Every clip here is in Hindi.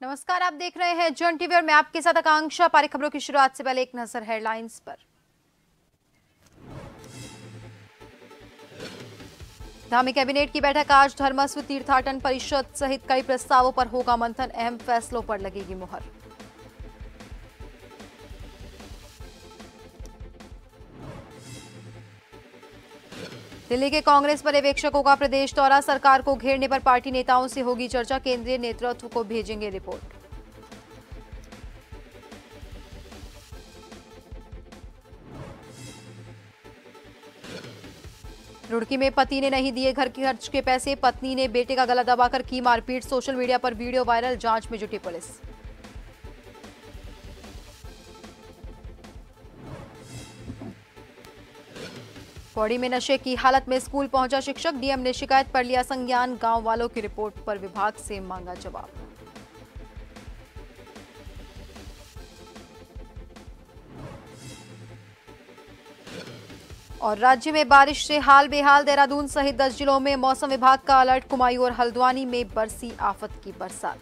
नमस्कार, आप देख रहे हैं जन टीवी और मैं आपके साथ आकांक्षा। पारी खबरों की शुरुआत से पहले एक नजर हेडलाइंस पर। धामी कैबिनेट की बैठक आज। धर्मस्व तीर्थाटन परिषद सहित कई प्रस्तावों पर होगा मंथन। अहम फैसलों पर लगेगी मुहर। दिल्ली के कांग्रेस पर्यवेक्षकों का प्रदेश दौरा। सरकार को घेरने पर पार्टी नेताओं से होगी चर्चा। केंद्रीय नेतृत्व को भेजेंगे रिपोर्ट। रुड़की में पति ने नहीं दिए घर के खर्च के पैसे। पत्नी ने बेटे का गला दबाकर की मारपीट। सोशल मीडिया पर वीडियो वायरल। जांच में जुटी पुलिस। पौड़ी में नशे की हालत में स्कूल पहुंचा शिक्षक। डीएम ने शिकायत पर लिया संज्ञान। गांव वालों की रिपोर्ट पर विभाग से मांगा जवाब। और राज्य में बारिश से हाल बेहाल। देहरादून सहित 10 जिलों में मौसम विभाग का अलर्ट। कुमायूं और हल्द्वानी में बरसी आफत की बरसात।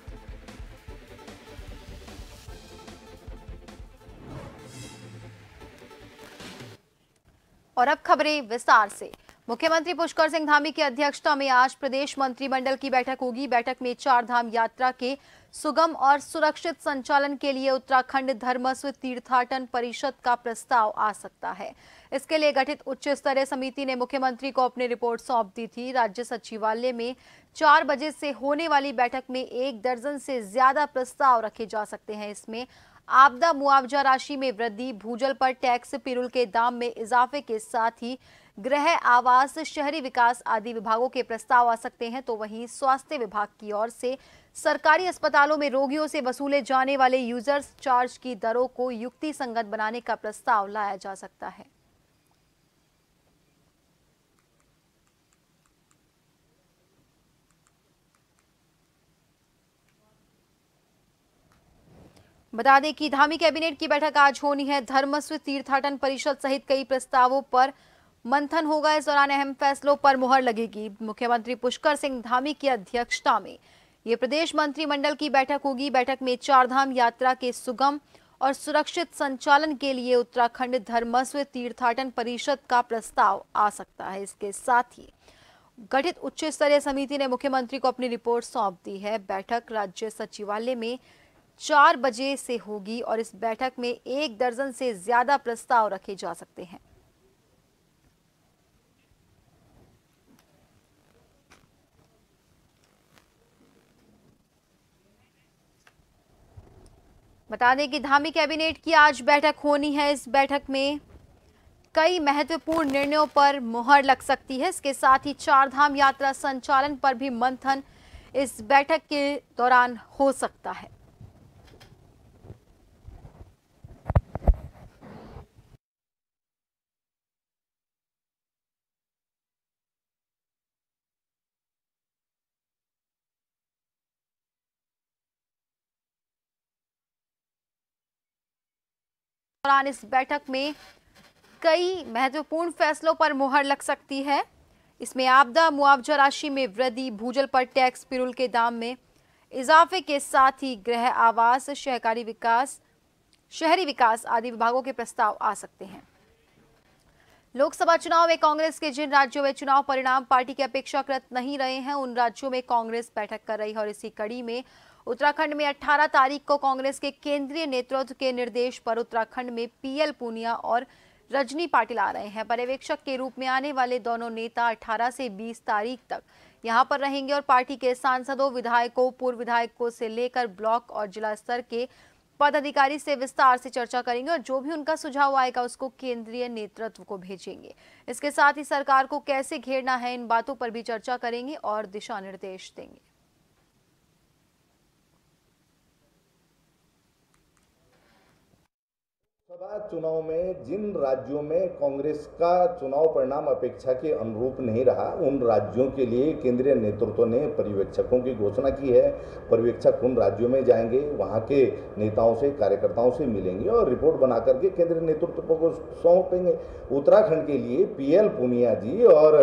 और अब खबरें विस्तार से। मुख्यमंत्री पुष्कर सिंह धामी की अध्यक्षता में आज प्रदेश मंत्रिमंडल की बैठक होगी। बैठक में 4 धाम यात्रा के सुगम और सुरक्षित संचालन के लिए उत्तराखंड धर्मस्व तीर्थाटन परिषद का प्रस्ताव आ सकता है। इसके लिए गठित उच्च स्तरीय समिति ने मुख्यमंत्री को अपनी रिपोर्ट सौंप दी थी। राज्य सचिवालय में 4 बजे से होने वाली बैठक में 1 दर्जन से ज्यादा प्रस्ताव रखे जा सकते हैं। इसमें आपदा मुआवजा राशि में वृद्धि, भूजल पर टैक्स, पिरूल के दाम में इजाफे के साथ ही गृह आवास, शहरी विकास आदि विभागों के प्रस्ताव आ सकते हैं। तो वहीं स्वास्थ्य विभाग की ओर से सरकारी अस्पतालों में रोगियों से वसूले जाने वाले यूजर्स चार्ज की दरों को युक्ति संगत बनाने का प्रस्ताव लाया जा सकता है। बता दें कि धामी कैबिनेट की बैठक आज होनी है। धर्मस्व तीर्थाटन परिषद सहित कई प्रस्तावों पर मंथन होगा। इस दौरान अहम फैसलों पर मुहर लगेगी। मुख्यमंत्री पुष्कर सिंह धामी की अध्यक्षता में ये प्रदेश मंत्रिमंडल की बैठक होगी। बैठक में 4 धाम यात्रा के सुगम और सुरक्षित संचालन के लिए उत्तराखंड धर्मस्व तीर्थाटन परिषद का प्रस्ताव आ सकता है। इसके साथ ही गठित उच्च स्तरीय समिति ने मुख्यमंत्री को अपनी रिपोर्ट सौंप दी है। बैठक राज्य सचिवालय में 4 बजे से होगी और इस बैठक में 1 दर्जन से ज्यादा प्रस्ताव रखे जा सकते हैं। बता दें कि धामी कैबिनेट की आज बैठक होनी है। इस बैठक में कई महत्वपूर्ण निर्णयों पर मुहर लग सकती है। इसके साथ ही 4 धाम यात्रा संचालन पर भी मंथन इस बैठक के दौरान हो सकता है। दौरान इस बैठक में कई महत्वपूर्ण फैसलों पर मुहर लग सकती है। इसमें आपदा मुआवजा राशि में वृद्धि, भूजल पर टैक्स, पिरूल के दाम में इजाफे के साथ ही गृह आवास, शहरी विकास आदि विभागों के प्रस्ताव आ सकते हैं। लोकसभा चुनाव में कांग्रेस के जिन राज्यों में चुनाव परिणाम पार्टी के अपेक्षाकृत नहीं रहे हैं, उन राज्यों में कांग्रेस बैठक कर रही है। और इसी कड़ी में उत्तराखंड में 18 तारीख को कांग्रेस के केंद्रीय नेतृत्व के निर्देश पर उत्तराखंड में पीएल पूनिया और रजनी पाटिल आ रहे हैं। पर्यवेक्षक के रूप में आने वाले दोनों नेता 18 से 20 तारीख तक यहां पर रहेंगे और पार्टी के सांसदों, विधायकों, पूर्व विधायकों से लेकर ब्लॉक और जिला स्तर के पदाधिकारी से विस्तार से चर्चा करेंगे और जो भी उनका सुझाव आएगा उसको केंद्रीय नेतृत्व को भेजेंगे। इसके साथ ही सरकार को कैसे घेरना है, इन बातों पर भी चर्चा करेंगे और दिशा निर्देश देंगे। लोकसभा चुनाव में जिन राज्यों में कांग्रेस का चुनाव परिणाम अपेक्षा के अनुरूप नहीं रहा, उन राज्यों के लिए केंद्रीय नेतृत्व ने पर्यवेक्षकों की घोषणा की है। पर्यवेक्षक उन राज्यों में जाएंगे, वहां के नेताओं से, कार्यकर्ताओं से मिलेंगे और रिपोर्ट बना करके केंद्रीय नेतृत्व को सौंपेंगे। उत्तराखंड के लिए पीएल पूनिया जी और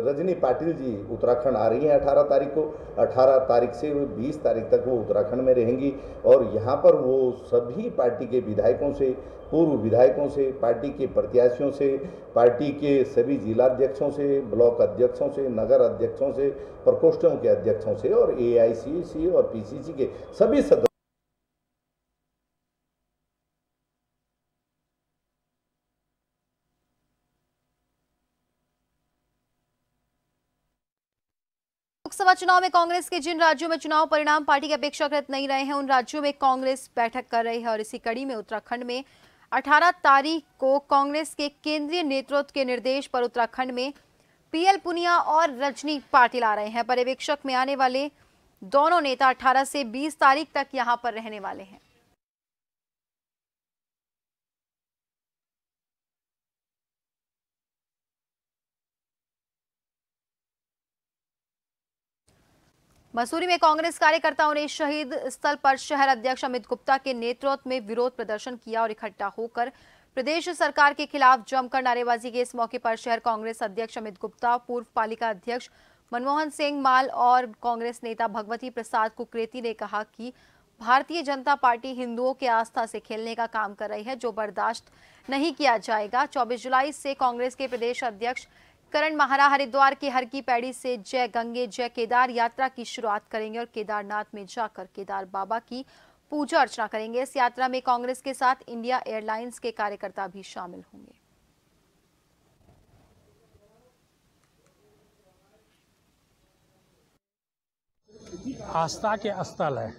रजनी पाटिल जी उत्तराखंड आ रही हैं 18 तारीख को। 18 तारीख से 20 तारीख तक वो उत्तराखंड में रहेंगी और यहाँ पर वो सभी पार्टी के विधायकों से, पूर्व विधायकों से, पार्टी के प्रत्याशियों से, पार्टी के सभी जिलाध्यक्षों से, ब्लॉक अध्यक्षों से, नगर अध्यक्षों से, प्रकोष्ठों के अध्यक्षों से और एआईसीसी और पीसीसी के सभी सदस्य लोकसभा चुनाव में कांग्रेस के जिन राज्यों में चुनाव परिणाम पार्टी के अपेक्षाकृत नहीं रहे हैं, उन राज्यों में कांग्रेस बैठक कर रही है और इसी कड़ी में उत्तराखंड में 18 तारीख को कांग्रेस के केंद्रीय नेतृत्व के निर्देश पर उत्तराखंड में पीएल पूनिया और रजनी पाटिल आ रहे हैं। पर्यवेक्षक में आने वाले दोनों नेता 18 से 20 तारीख तक यहां पर रहने वाले हैं। मसूरी में कांग्रेस कार्यकर्ताओं ने शहीद स्थल पर शहर अध्यक्ष अमित गुप्ता के नेतृत्व में विरोध प्रदर्शन किया और इकट्ठा होकर प्रदेश सरकार के खिलाफ जमकर नारेबाजी की। इस मौके पर शहर कांग्रेस अध्यक्ष अमित गुप्ता, पूर्व पालिका अध्यक्ष मनमोहन सिंह माल और कांग्रेस नेता भगवती प्रसाद कुकरेती ने कहा कि भारतीय जनता पार्टी हिंदुओं के आस्था से खेलने का काम कर रही है, जो बर्दाश्त नहीं किया जाएगा। 24 जुलाई से कांग्रेस के प्रदेश अध्यक्ष करण महारा हरिद्वार के हर की पैड़ी से जय गंगे जय केदार यात्रा की शुरुआत करेंगे और केदारनाथ में जाकर केदार बाबा की पूजा अर्चना करेंगे। इस यात्रा में कांग्रेस के साथ इंडिया एयरलाइंस के कार्यकर्ता भी शामिल होंगे। आस्था के स्थल है,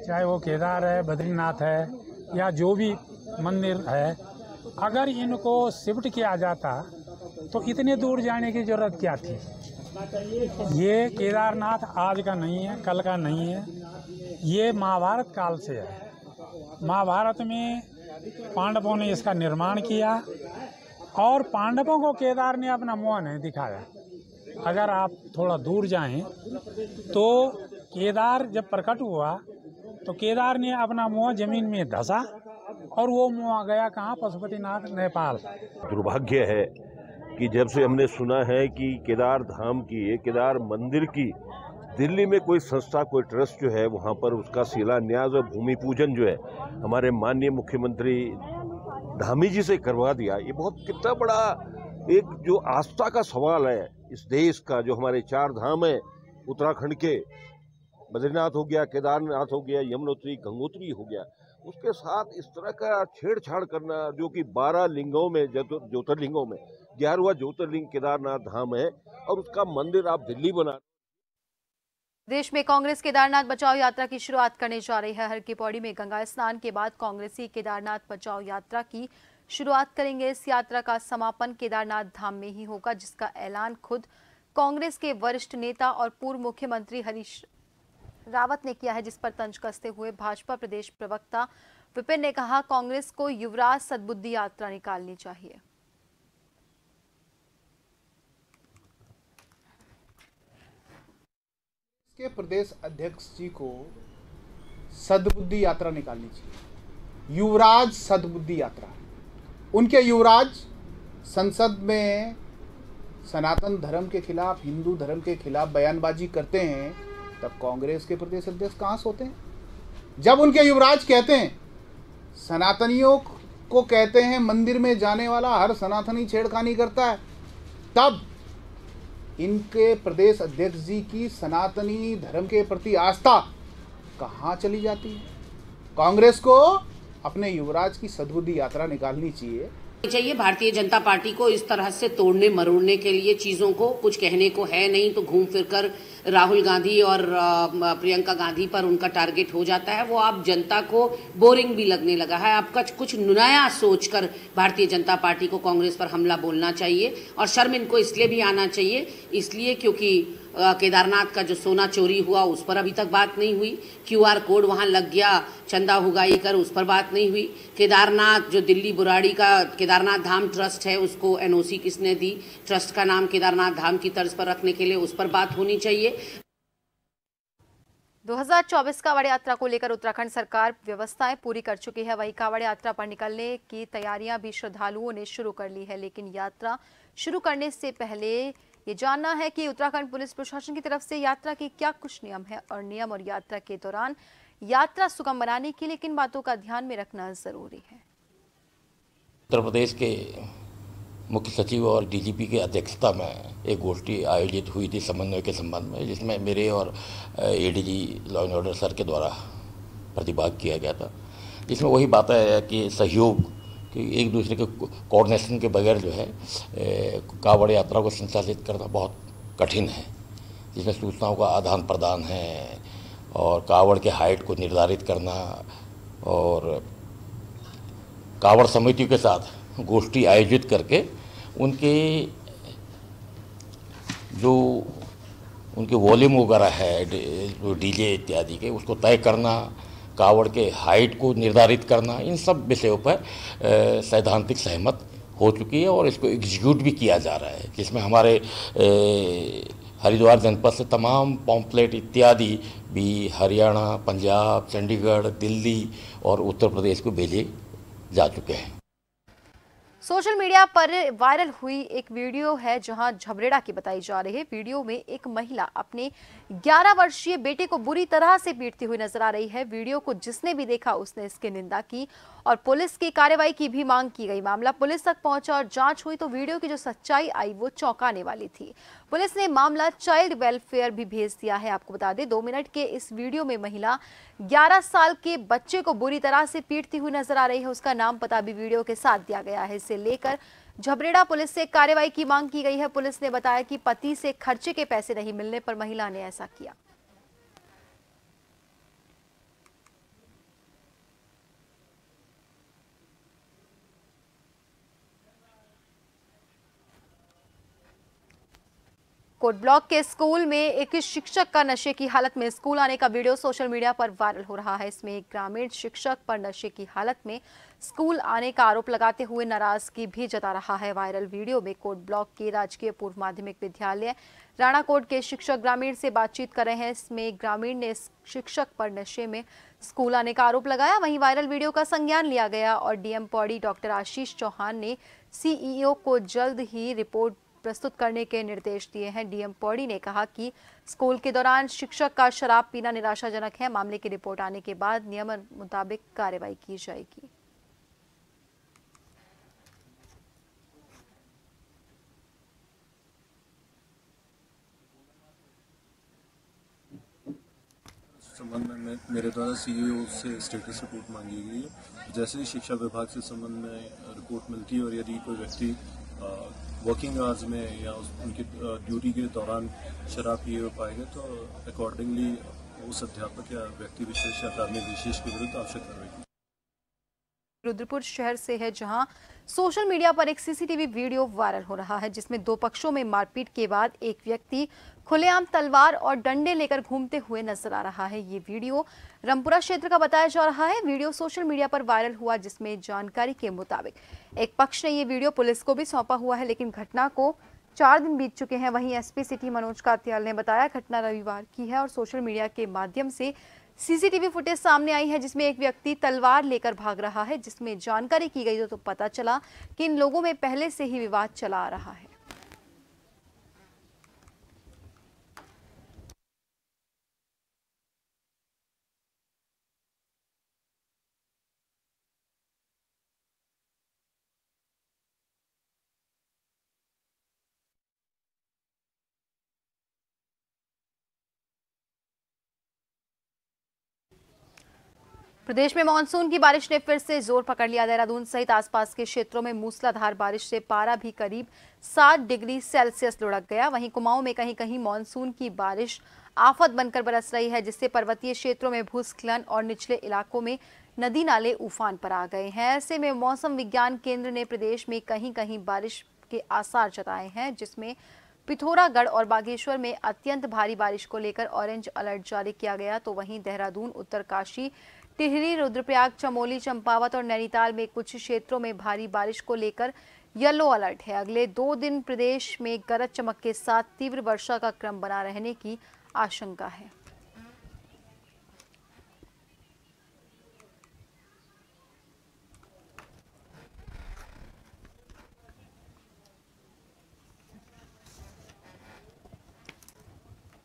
चाहे वो केदार है, बद्रीनाथ है या जो भी मंदिर है, अगर इनको शिफ्ट किया जाता तो इतने दूर जाने की जरूरत क्या थी। ये केदारनाथ आज का नहीं है, कल का नहीं है, ये महाभारत काल से है। महाभारत में पांडवों ने इसका निर्माण किया और पांडवों को केदार ने अपना मुँह नहीं दिखाया। अगर आप थोड़ा दूर जाएं तो केदार जब प्रकट हुआ तो केदार ने अपना मुँह जमीन में धंसा और वो मुँह गया कहाँ? पशुपतिनाथ, नेपाल। दुर्भाग्य है कि जब से हमने सुना है कि केदार धाम की, केदार मंदिर की दिल्ली में कोई संस्था, कोई ट्रस्ट जो है वहाँ पर उसका शिलान्यास और भूमि पूजन जो है हमारे माननीय मुख्यमंत्री धामी जी से करवा दिया। ये बहुत कितना बड़ा एक जो आस्था का सवाल है इस देश का। जो हमारे 4 धाम है उत्तराखंड के, बद्रीनाथ हो गया, केदारनाथ हो गया, यमुनोत्री, गंगोत्री हो गया, उसके साथ इस तरह का छेड़छाड़ करना, जो कि 12 लिंगों में, ज्योतिर्लिंगों में 11वां ज्योतिर्लिंग केदारनाथ धाम है और उसका मंदिर आप दिल्ली बना। देश में कांग्रेस केदारनाथ बचाओ यात्रा की शुरुआत करने जा रही है। हर की पौड़ी में गंगा स्नान के बाद कांग्रेसी केदारनाथ बचाओ यात्रा की शुरुआत करेंगे। इस यात्रा का समापन केदारनाथ धाम में ही होगा, जिसका ऐलान खुद कांग्रेस के वरिष्ठ नेता और पूर्व मुख्यमंत्री हरीश रावत ने किया है, जिस पर तंज कसते हुए भाजपा प्रदेश प्रवक्ता विपिन ने कहा, कांग्रेस को युवराज सद्बुद्धि यात्रा निकालनी चाहिए। के प्रदेश अध्यक्ष जी को सद्बुद्धि यात्रा निकालनी चाहिए। युवराज सद्बुद्धि यात्रा, उनके युवराज संसद में सनातन धर्म के खिलाफ, हिंदू धर्म के खिलाफ बयानबाजी करते हैं, तब कांग्रेस के प्रदेश अध्यक्ष कहाँ सोते हैं? जब उनके युवराज कहते हैं, सनातनियों को कहते हैं मंदिर में जाने वाला हर सनातनी छेड़खानी करता है, तब इनके प्रदेश अध्यक्ष जी की सनातनी धर्म के प्रति आस्था कहाँ चली जाती है? कांग्रेस को अपने युवराज की सद्बुद्धि यात्रा निकालनी चाहिए। भारतीय जनता पार्टी को इस तरह से तोड़ने मरोड़ने के लिए चीजों को कुछ कहने को है नहीं, तो घूम फिरकर राहुल गांधी और प्रियंका गांधी पर उनका टारगेट हो जाता है। वो आप जनता को बोरिंग भी लगने लगा है। आपका कुछ नया सोचकर भारतीय जनता पार्टी को कांग्रेस पर हमला बोलना चाहिए और शर्म इनको इसलिए भी आना चाहिए, इसलिए क्योंकि केदारनाथ का जो सोना चोरी हुआ उस पर अभी तक बात नहीं हुई। QR कोड वहां लग गया, चंदा हुगाई कर, उस पर बात नहीं हुई। केदारनाथ जो दिल्ली बुराड़ी का केदारनाथ धाम ट्रस्ट है उसको NOC किसने दी, ट्रस्ट का नाम केदारनाथ धाम की तर्ज पर रखने के लिए, उस पर बात होनी चाहिए। 2024 कावड़ यात्रा को लेकर उत्तराखंड सरकार व्यवस्थाएं पूरी कर चुकी है। वहीं कावड़ यात्रा पर निकलने की तैयारियां भी श्रद्धालुओं ने शुरू कर ली है। लेकिन यात्रा शुरू करने से पहले ये जानना है कि उत्तराखंड पुलिस प्रशासन की तरफ से यात्रा के क्या कुछ नियम है और यात्रा के दौरान यात्रा सुगम बनाने के लिए किन बातों का ध्यान में रखना जरूरी है। उत्तर प्रदेश के मुख्य सचिव और DGP की अध्यक्षता में एक गोष्ठी आयोजित हुई थी समन्वय के संबंध में, जिसमें मेरे और ADG law and order sir के द्वारा प्रतिभाग किया गया था। जिसमें वही बात है कि सहयोग कि एक दूसरे के कोऑर्डिनेशन के बगैर जो है कावड़ यात्रा को संचालित करना बहुत कठिन है। जिसमें सूचनाओं का आदान प्रदान है और कावड़ के हाइट को निर्धारित करना और कावड़ समितियों के साथ गोष्ठी आयोजित करके उनके जो उनके वॉल्यूम वगैरह है जो DJ इत्यादि के उसको तय करना, कावड़ के हाइट को निर्धारित करना, इन सब विषयों पर सैद्धांतिक सहमत हो चुकी है और इसको एग्जीक्यूट भी किया जा रहा है। जिसमें हमारे हरिद्वार जनपद से तमाम पॉम्पलेट इत्यादि भी हरियाणा, पंजाब, चंडीगढ़, दिल्ली और उत्तर प्रदेश को भेजे जा चुके हैं। सोशल मीडिया पर वायरल हुई एक वीडियो है जहां झबरेड़ा की बताई जा रही है। वीडियो में एक महिला अपने 11 वर्षीय बेटे को बुरी तरह से पीटती हुई नजर आ रही है। वीडियो को जिसने भी देखा उसने इसकी निंदा की और पुलिस की कार्रवाई की भी मांग की गई। मामला पुलिस तक पहुंचा और जांच हुई तो वीडियो की जो सच्चाई आई वो चौंकाने वाली थी। पुलिस ने मामला चाइल्ड वेलफेयर भी भेज दिया है। आपको बता दें 2 मिनट के इस वीडियो में महिला 11 साल के बच्चे को बुरी तरह से पीटती हुई नजर आ रही है। उसका नाम पता भी वीडियो के साथ दिया गया है। इसे लेकर झबरेड़ा पुलिस से कार्रवाई की मांग की गई है। पुलिस ने बताया कि पति से खर्चे के पैसे नहीं मिलने पर महिला ने ऐसा किया। कोट ब्लॉक के स्कूल में एक शिक्षक का नशे की हालत में स्कूल आने का वीडियो सोशल मीडिया पर वायरल हो रहा है। इसमें एक ग्रामीण शिक्षक पर नशे की हालत में स्कूल आने का आरोप लगाते हुए नाराजगी भी जता रहा है। वायरल वीडियो में कोट ब्लॉक के राजकीय पूर्व माध्यमिक विद्यालय राणाकोट के शिक्षक ग्रामीण से बातचीत कर रहे हैं। इसमें ग्रामीण ने शिक्षक पर नशे में स्कूल आने का आरोप लगाया। वहीं वायरल वीडियो का संज्ञान लिया गया और DM पौड़ी डॉक्टर आशीष चौहान ने CEO को जल्द ही रिपोर्ट प्रस्तुत करने के निर्देश दिए हैं। DM पौड़ी ने कहा कि स्कूल के दौरान शिक्षक का शराब पीना निराशाजनक है। मामले की रिपोर्ट आने के बाद नियम मुताबिक कार्रवाई की जाएगी। संबंध में मेरे द्वारा CEO से स्टेटस रिपोर्ट मांगी गई है। जैसे ही शिक्षा विभाग से संबंध में रिपोर्ट मिलती है और यदि कोई व्यक्ति वर्किंग आवर्स में या उनकी ड्यूटी के दौरान शराब पिए हुए पाएंगे तो अकॉर्डिंगली उस अध्यापक या व्यक्ति विशेष या कार्मिक विशेष के विरुद्ध आवश्यक कार्रवाई की। रुद्रपुर शहर से है जहां सोशल मीडिया पर एक CCTV वीडियो वायरल हो रहा है जिसमें 2 पक्षों में मारपीट के बाद एक व्यक्ति खुलेआम तलवार और डंडे लेकर घूमते हुए नजर आ रहा है। ये वीडियो रामपुरा क्षेत्र का बताया जा रहा है। वीडियो सोशल मीडिया पर वायरल हुआ जिसमें जानकारी के मुताबिक एक पक्ष ने ये वीडियो पुलिस को भी सौंपा हुआ है, लेकिन घटना को 4 दिन बीत चुके हैं। वहीं SP सिटी मनोज कात्याल ने बताया घटना रविवार की है और सोशल मीडिया के माध्यम से CCTV फुटेज सामने आई है जिसमें एक व्यक्ति तलवार लेकर भाग रहा है। जिसमें जानकारी की गई तो पता चला कि इन लोगों में पहले से ही विवाद चला आ रहा है। प्रदेश में मानसून की बारिश ने फिर से जोर पकड़ लिया। देहरादून सहित आसपास के क्षेत्रों में मूसलाधार बारिश से पारा भी करीब 7 डिग्री सेल्सियस लुढ़क गया। वहीं कुमाऊं में कहीं कहीं मानसून की बारिश आफत बनकर बरस रही है जिससे पर्वतीय क्षेत्रों में भूस्खलन और निचले इलाकों में नदी नाले उफान पर आ गए हैं। ऐसे में मौसम विज्ञान केंद्र ने प्रदेश में कहीं कहीं बारिश के आसार जताए हैं जिसमें पिथौरागढ़ और बागेश्वर में अत्यंत भारी बारिश को लेकर ऑरेंज अलर्ट जारी किया गया, तो वहीं देहरादून, उत्तरकाशी, टिहरी, रुद्रप्रयाग, चमोली, चंपावत और नैनीताल में कुछ क्षेत्रों में भारी बारिश को लेकर येलो अलर्ट है। अगले 2 दिन प्रदेश में गरज चमक के साथ तीव्र वर्षा का क्रम बना रहने की आशंका है।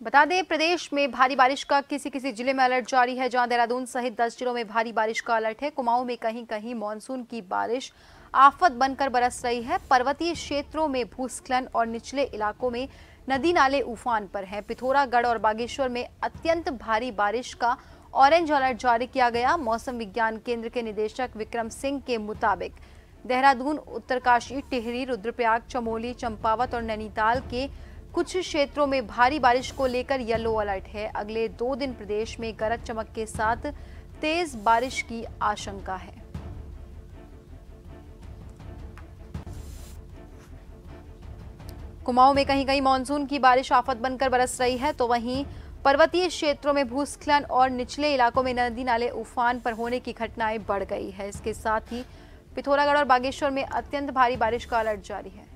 बता दें, प्रदेश में भारी बारिश का किसी जिले में अलर्ट जारी है, जहां देहरादून सहित 10 जिलों में भारी बारिश का अलर्ट है। कुमाऊं में कहीं कहीं मानसून की बारिश आफत बनकर बरस रही है। पर्वतीय क्षेत्रों में भूस्खलन और निचले इलाकों में नदी नाले उफान पर हैं। पिथौरागढ़ और बागेश्वर में अत्यंत भारी बारिश का ऑरेंज अलर्ट जारी किया गया। मौसम विज्ञान केंद्र के निदेशक विक्रम सिंह के मुताबिक देहरादून, उत्तरकाशी, टिहरी, रुद्रप्रयाग, चमोली, चंपावत और नैनीताल के कुछ क्षेत्रों में भारी बारिश को लेकर येलो अलर्ट है। अगले 2 दिन प्रदेश में गरज चमक के साथ तेज बारिश की आशंका है। कुमाऊं में कहीं कहीं मानसून की बारिश आफत बनकर बरस रही है, तो वहीं पर्वतीय क्षेत्रों में भूस्खलन और निचले इलाकों में नदी नाले उफान पर होने की घटनाएं बढ़ गई है। इसके साथ ही पिथौरागढ़ और बागेश्वर में अत्यंत भारी बारिश का अलर्ट जारी है।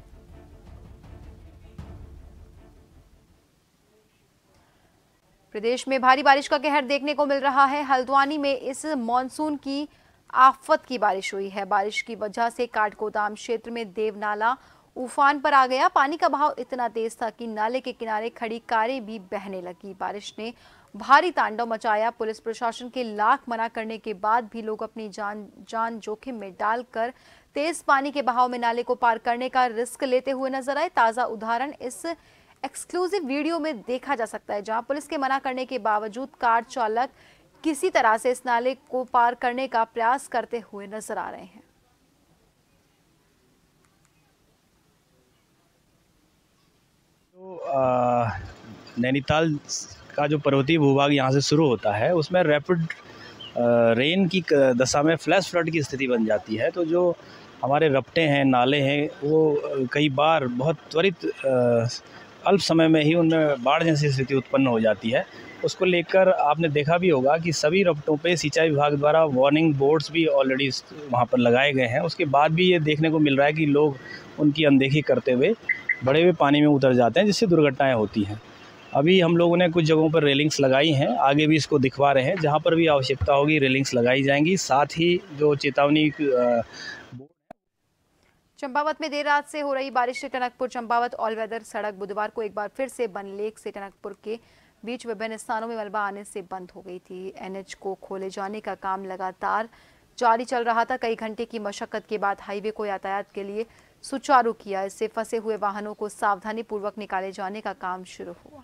प्रदेश में भारी बारिश का कहर देखने को मिल रहा है। हल्द्वानी में इस मानसून की आफत की बारिश हुई है। बारिश की वजह से काठगोदाम क्षेत्र में देवनाला उफान पर आ गया। पानी का बहाव इतना तेज था कि नाले के किनारे खड़ी कारें भी बहने लगी। बारिश ने भारी तांडव मचाया। पुलिस प्रशासन के लाख मना करने के बाद भी लोग अपनी जान जोखिम में डालकर तेज पानी के बहाव में नाले को पार करने का रिस्क लेते हुए नजर आए। ताजा उदाहरण इस एक्सक्लूसिव वीडियो में देखा जा सकता है, जहां पुलिस के मना करने के बावजूद कार चालक किसी तरह से इस नाले को पार करने का प्रयास करते हुए नजर आ रहे हैं। तो नैनीताल का जो पर्वतीय भूभाग यहाँ से शुरू होता है, उसमें रैपिड रेन की दशा में फ्लैश फ्लड की स्थिति बन जाती है। तो जो हमारे रपटे हैं, नाले हैं, वो कई बार बहुत त्वरित अल्प समय में ही उनमें बाढ़ जैसी स्थिति उत्पन्न हो जाती है। उसको लेकर आपने देखा भी होगा कि सभी रपटों पे सिंचाई विभाग द्वारा वार्निंग बोर्ड्स भी ऑलरेडी वहाँ पर लगाए गए हैं। उसके बाद भी ये देखने को मिल रहा है कि लोग उनकी अनदेखी करते हुए बड़े हुए पानी में उतर जाते हैं, जिससे दुर्घटनाएं होती हैं। अभी हम लोगों ने कुछ जगहों पर रेलिंग्स लगाई हैं, आगे भी इसको दिखवा रहे हैं। जहाँ पर भी आवश्यकता होगी रेलिंग्स लगाई जाएंगी। साथ ही जो चेतावनी चंपावत में देर रात से हो रही बारिश से टनकपुर चंपावत ऑल वेदर सड़क बुधवार को एक बार फिर से बनलेक से टनकपुर के बीच विभिन्न स्थानों में मलबा आने से बंद हो गई थी। एनएच को खोले जाने का काम लगातार जारी चल रहा था। कई घंटे की मशक्कत के बाद हाईवे को यातायात के लिए सुचारू किया। इससे फंसे हुए वाहनों को सावधानी पूर्वक निकाले जाने का काम शुरू हुआ।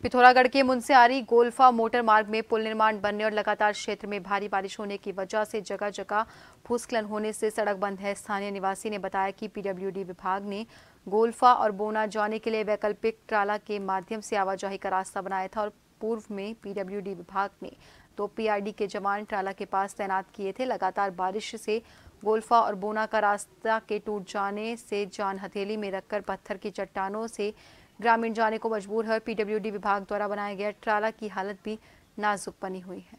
पिथौरागढ़ के मुनस्यारी गोल्फा मोटर मार्ग में पुल निर्माण बनने और लगातार क्षेत्र में भारी बारिश होने की वजह से जगह जगह भूस्खलन होने से सड़क बंद है। स्थानीय निवासी ने बताया कि पीडब्ल्यूडी विभाग ने गोल्फा और बोना जाने के लिए वैकल्पिक ट्राला के माध्यम से आवाजाही का रास्ता बनाया था और पूर्व में पीडब्ल्यूडी विभाग ने 2 पीआरडी के जवान ट्राला के पास तैनात किए थे। लगातार बारिश से गोल्फा और बोना का रास्ता के टूट जाने से जान हथेली में रखकर पत्थर की चट्टानों से ग्रामीण जाने को मजबूर है। पीडब्ल्यूडी विभाग द्वारा बनाया गया ट्राला की हालत भी नाजुक बनी हुई है।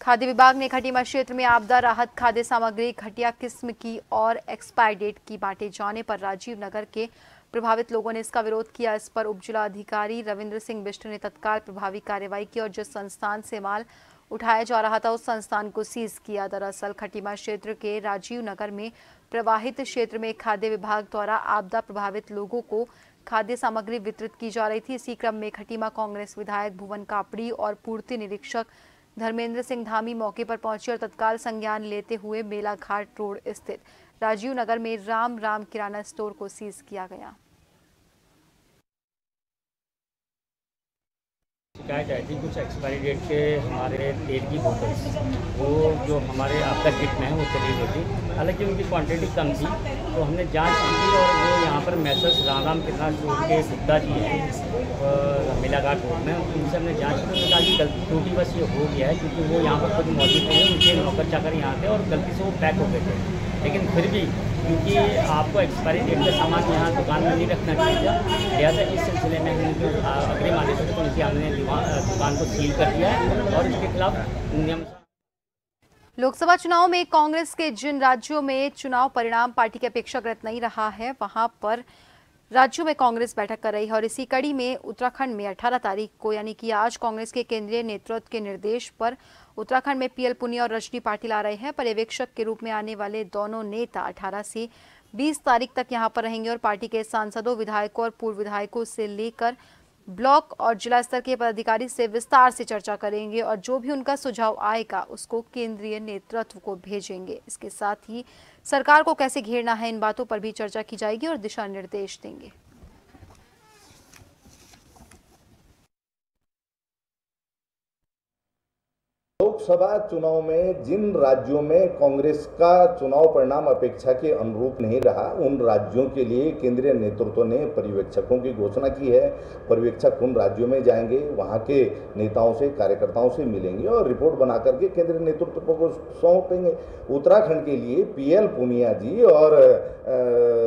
खाद्य विभाग ने खटीमा क्षेत्र में आपदा राहत खाद्य सामग्री घटिया किस्म की और एक्सपायर डेट की बांटे जाने पर राजीव नगर के प्रभावित लोगों ने इसका विरोध किया। इस पर उप जिलाधिकारी रविंद्र सिंह बिष्ट ने तत्काल प्रभावी कार्रवाई की और जिस संस्थान से माल उठाया जा रहा था उस संस्थान को सीज किया। दरअसल खटीमा क्षेत्र के राजीव नगर में प्रवाहित क्षेत्र में खाद्य विभाग द्वारा आपदा प्रभावित लोगों को खाद्य सामग्री वितरित की जा रही थी। इसी क्रम में खटीमा कांग्रेस विधायक भुवन कापड़ी और पूर्ति निरीक्षक धर्मेंद्र सिंह धामी मौके पर पहुंचे और तत्काल संज्ञान लेते हुए मेला घाट रोड स्थित राजीव नगर में राम किराना स्टोर को सीज किया गया। शिकायत आई थी कुछ एक्सपायरी डेट के हमारे तेल की बोतल्स वो जो हमारे आपदा किट में है वो चली गई थी। हालांकि उनकी क्वांटिटी कम थी, तो हमने जांच की थी और वो यहाँ पर मैसेज राम कितना स्टोर के गुप्ता जी हैं मिलाघाट रोड में, उनसे हमने जांच की। उन्होंने कहा कि गलती टूटी बस ये हो गया है, क्योंकि वो यहाँ पर खुद मौजूद थे, उनके नौकर चाकर यहाँ थे और गलती से वो पैक हो गए थे। लेकिन फिर भी क्योंकि आपको एक्सपायरी डेट का सामान यहाँ दुकान में नहीं रखना चाहिए, लिहाजा इस सिलसिले में हमने अग्रिम आदेश थे तो उनकी हमने दुकान को सील कर दिया है और इसके खिलाफ नियम। लोकसभा चुनाव में कांग्रेस के जिन राज्यों में चुनाव परिणाम पार्टी के अपेक्षाकृत नहीं रहा है, वहां पर राज्यों में कांग्रेस बैठक कर रही है। और इसी कड़ी में उत्तराखंड में 18 तारीख को यानी कि आज कांग्रेस के केंद्रीय नेतृत्व के निर्देश पर उत्तराखंड में पीएल पुनिया और रजनी पाटिल आ रहे हैं। पर्यवेक्षक के रूप में आने वाले दोनों नेता 18 से 20 तारीख तक यहां पर रहेंगे और पार्टी के सांसदों, विधायकों और पूर्व विधायकों से लेकर ब्लॉक और जिला स्तर के पदाधिकारी से विस्तार से चर्चा करेंगे और जो भी उनका सुझाव आएगा उसको केंद्रीय नेतृत्व को भेजेंगे। इसके साथ ही सरकार को कैसे घेरना है, इन बातों पर भी चर्चा की जाएगी और दिशा निर्देश देंगे। लोकसभा चुनाव में जिन राज्यों में कांग्रेस का चुनाव परिणाम अपेक्षा के अनुरूप नहीं रहा, उन राज्यों के लिए केंद्रीय नेतृत्व ने पर्यवेक्षकों की घोषणा की है। पर्यवेक्षक उन राज्यों में जाएंगे, वहां के नेताओं से, कार्यकर्ताओं से मिलेंगे और रिपोर्ट बना करके केंद्रीय नेतृत्व को सौंपेंगे। उत्तराखंड के लिए पीएल पुनिया जी और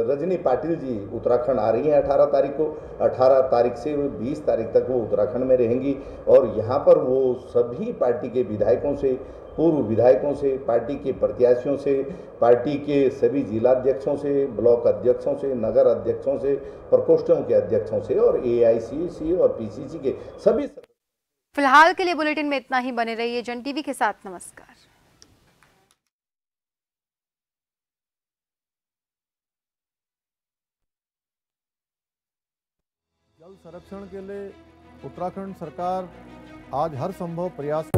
रजनी पाटिल जी उत्तराखंड आ रही हैं 18 तारीख को। 18 तारीख से 20 तारीख तक वो उत्तराखंड में रहेंगी और यहाँ पर वो सभी पार्टी के विधायकों से, पूर्व विधायकों से, पार्टी के प्रत्याशियों से, पार्टी के सभी जिलाध्यक्षों से, ब्लॉक अध्यक्षों से, नगर अध्यक्षों से, प्रकोष्ठों के अध्यक्षों से और एआईसीसी और पीसीसी के सभी। फिलहाल के लिए बुलेटिन में इतना ही। बने रहिए जन टीवी के साथ। नमस्कार। जल संरक्षण के लिए उत्तराखंड सरकार आज हर संभव प्रयास